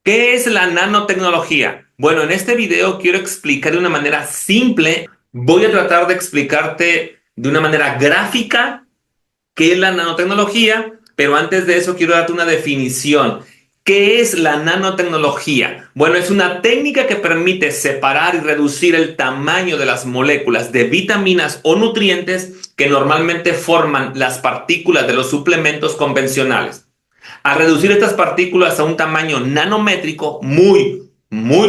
¿Qué es la nanotecnología? Bueno, en este video quiero explicar de una manera simple. Voy a tratar de explicarte de una manera gráfica qué es la nanotecnología, pero antes de eso quiero darte una definición. ¿Qué es la nanotecnología? Bueno, es una técnica que permite separar y reducir el tamaño de las moléculas de vitaminas o nutrientes que normalmente forman las partículas de los suplementos convencionales. Al reducir estas partículas a un tamaño nanométrico muy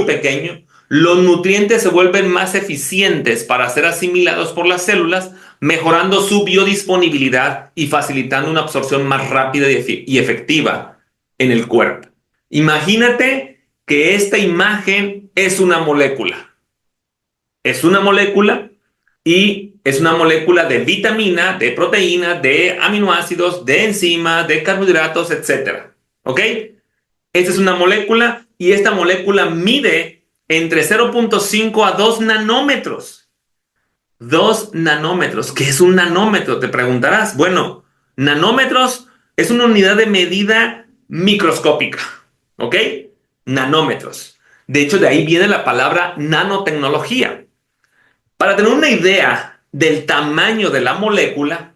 pequeño, los nutrientes se vuelven más eficientes para ser asimilados por las células, mejorando su biodisponibilidad y facilitando una absorción más rápida y efectiva en el cuerpo. Imagínate que esta imagen es una molécula. Es una molécula y es una molécula de vitamina, de proteína, de aminoácidos, de enzimas, de carbohidratos, etcétera. ¿Ok? Esta es una molécula y esta molécula mide entre 0.5 a 2 nanómetros. 2 nanómetros. ¿Qué es un nanómetro? Te preguntarás. Bueno, nanómetros es una unidad de medida microscópica. ¿Ok? Nanómetros. De hecho, de ahí viene la palabra nanotecnología. Para tener una idea del tamaño de la molécula,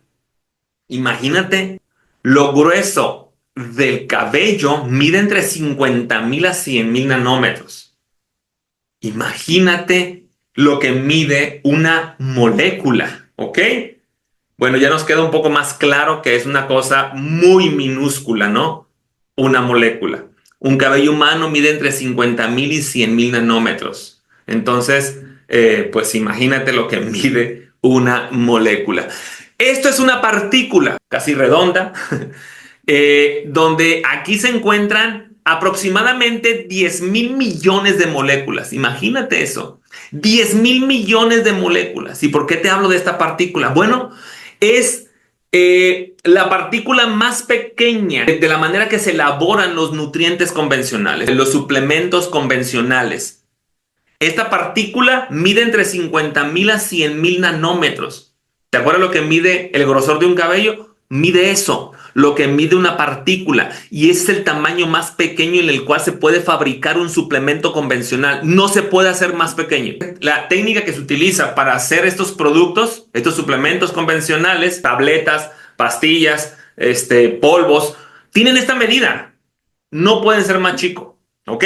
imagínate, lo grueso del cabello mide entre 50.000 a 100.000 nanómetros. Imagínate lo que mide una molécula, ¿ok? Bueno, ya nos queda un poco más claro que es una cosa muy minúscula, ¿no? Una molécula. Un cabello humano mide entre 50.000 y 100.000 nanómetros. Entonces, pues imagínate lo que mide una molécula. Esto es una partícula casi redonda, donde aquí se encuentran aproximadamente 10.000 millones de moléculas. Imagínate eso. 10.000 millones de moléculas. ¿Y por qué te hablo de esta partícula? Bueno, es la partícula más pequeña de la manera que se elaboran los nutrientes convencionales, los suplementos convencionales. Esta partícula mide entre 50.000 a 100.000 nanómetros. ¿Te acuerdas lo que mide el grosor de un cabello? Mide eso, lo que mide una partícula. Y ese es el tamaño más pequeño en el cual se puede fabricar un suplemento convencional. No se puede hacer más pequeño. La técnica que se utiliza para hacer estos productos, estos suplementos convencionales, tabletas, pastillas, polvos, tienen esta medida. No pueden ser más chicos, ¿ok?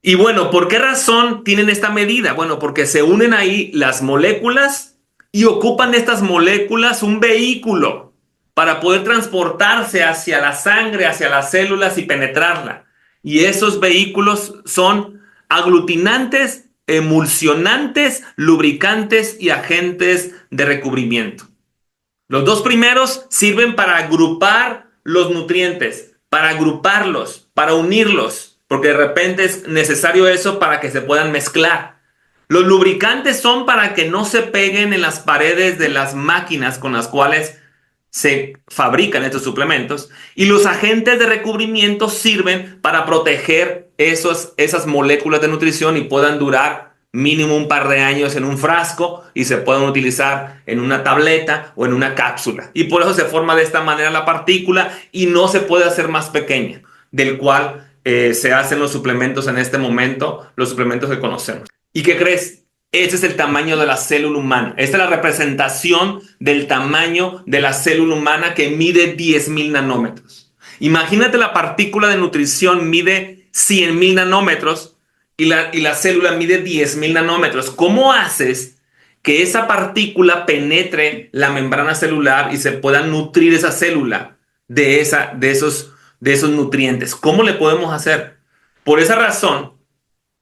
Y bueno, ¿por qué razón tienen esta medida? Bueno, porque se unen ahí las moléculas y ocupan estas moléculas un vehículo para poder transportarse hacia la sangre, hacia las células y penetrarla. Y esos vehículos son aglutinantes, emulsionantes, lubricantes y agentes de recubrimiento. Los dos primeros sirven para agrupar los nutrientes, para agruparlos, para unirlos, porque de repente es necesario eso para que se puedan mezclar. Los lubricantes son para que no se peguen en las paredes de las máquinas con las cuales se fabrican estos suplementos, y los agentes de recubrimiento sirven para proteger esas moléculas de nutrición y puedan durar mínimo un par de años en un frasco y se pueden utilizar en una tableta o en una cápsula. Y por eso se forma de esta manera la partícula y no se puede hacer más pequeña, del cual se hacen los suplementos en este momento, los suplementos que conocemos. ¿Y qué crees? Ese es el tamaño de la célula humana. Esta es la representación del tamaño de la célula humana, que mide 10.000 nanómetros. Imagínate, la partícula de nutrición mide 100.000 nanómetros y la célula mide 10.000 nanómetros. ¿Cómo haces que esa partícula penetre la membrana celular y se pueda nutrir esa célula de esos nutrientes? ¿Cómo le podemos hacer? Por esa razón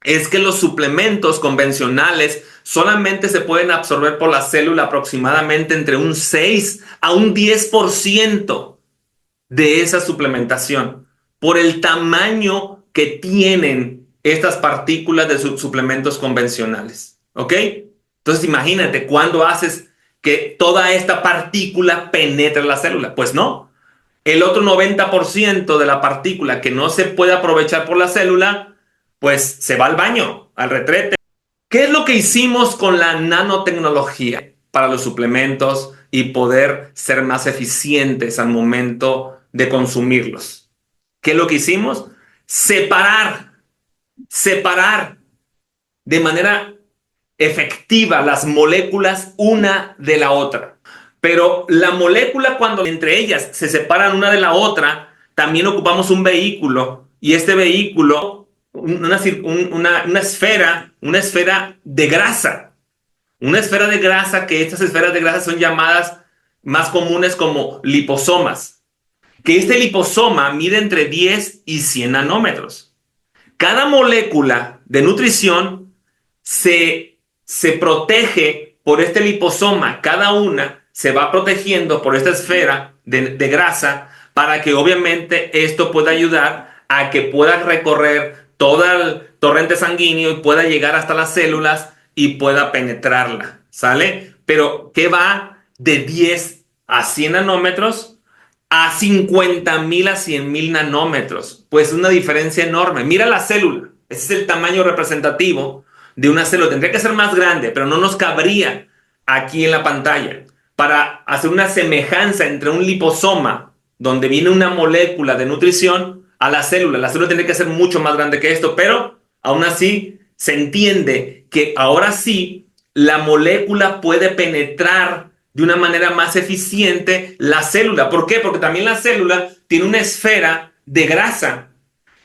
es que los suplementos convencionales solamente se pueden absorber por la célula aproximadamente entre un 6 a un 10% de esa suplementación, por el tamaño que tienen estas partículas de suplementos convencionales. ¿Ok? Entonces imagínate, ¿cuándo haces que toda esta partícula penetre la célula? Pues no. El otro 90% de la partícula que no se puede aprovechar por la célula, pues se va al baño, al retrete. ¿Qué es lo que hicimos con la nanotecnología para los suplementos y poder ser más eficientes al momento de consumirlos? ¿Qué es lo que hicimos? separar de manera efectiva las moléculas una de la otra. Pero la molécula, cuando entre ellas se separan una de la otra, también ocupamos un vehículo, y este vehículo, una esfera de grasa. Una esfera de grasa, que estas esferas de grasa son llamadas más comunes como liposomas. Que este liposoma mide entre 10 y 100 nanómetros. Cada molécula de nutrición se protege por este liposoma. Cada una se va protegiendo por esta esfera de grasa, para que obviamente esto pueda ayudar a que pueda recorrer todo el torrente sanguíneo y pueda llegar hasta las células y pueda penetrarla, ¿sale? Pero ¿qué va de 10 a 100 nanómetros a 50,000 a 100,000 nanómetros? Pues una diferencia enorme. Mira la célula. Ese es el tamaño representativo de una célula. Tendría que ser más grande, pero no nos cabría aquí en la pantalla. Para hacer una semejanza entre un liposoma, donde viene una molécula de nutrición, a la célula. La célula tendría que ser mucho más grande que esto, pero aún así se entiende que ahora sí la molécula puede penetrar de una manera más eficiente la célula. ¿Por qué? Porque también la célula tiene una esfera de grasa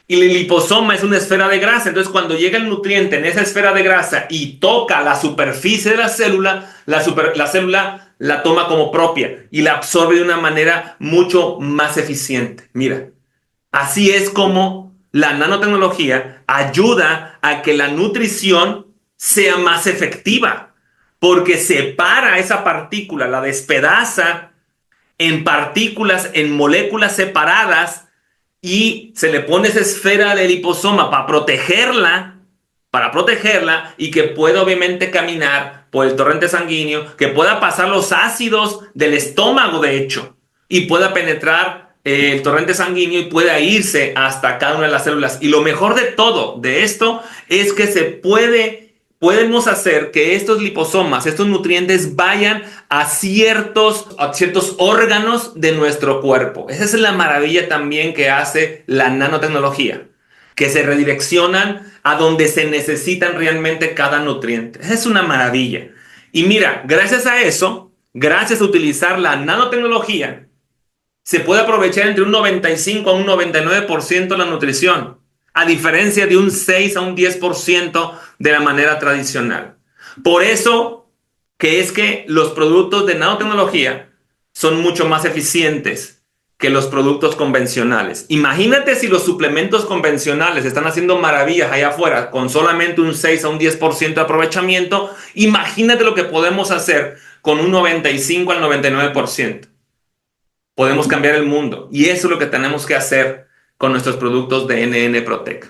y el liposoma es una esfera de grasa. Entonces, cuando llega el nutriente en esa esfera de grasa y toca la superficie de la célula, la célula la toma como propia y la absorbe de una manera mucho más eficiente. Mira, así es como la nanotecnología ayuda a que la nutrición sea más efectiva, porque separa esa partícula, la despedaza en partículas, en moléculas separadas, y se le pone esa esfera de liposoma para protegerla y que pueda obviamente caminar por el torrente sanguíneo, que pueda pasar los ácidos del estómago, de hecho, y pueda penetrar el torrente sanguíneo y pueda irse hasta cada una de las células. Y lo mejor de todo de esto es que podemos hacer que estos liposomas, estos nutrientes, vayan a ciertos órganos de nuestro cuerpo. Esa es la maravilla también que hace la nanotecnología, que se redireccionan a donde se necesitan realmente cada nutriente. Esa es una maravilla. Y mira, gracias a eso, gracias a utilizar la nanotecnología, se puede aprovechar entre un 95 a un 99% la nutrición, a diferencia de un 6 a un 10% de la manera tradicional. Por eso que es que los productos de nanotecnología son mucho más eficientes que los productos convencionales. Imagínate si los suplementos convencionales están haciendo maravillas allá afuera con solamente un 6 a un 10% de aprovechamiento. Imagínate lo que podemos hacer con un 95 al 99%. Podemos cambiar el mundo, y eso es lo que tenemos que hacer con nuestros productos de NN Protec.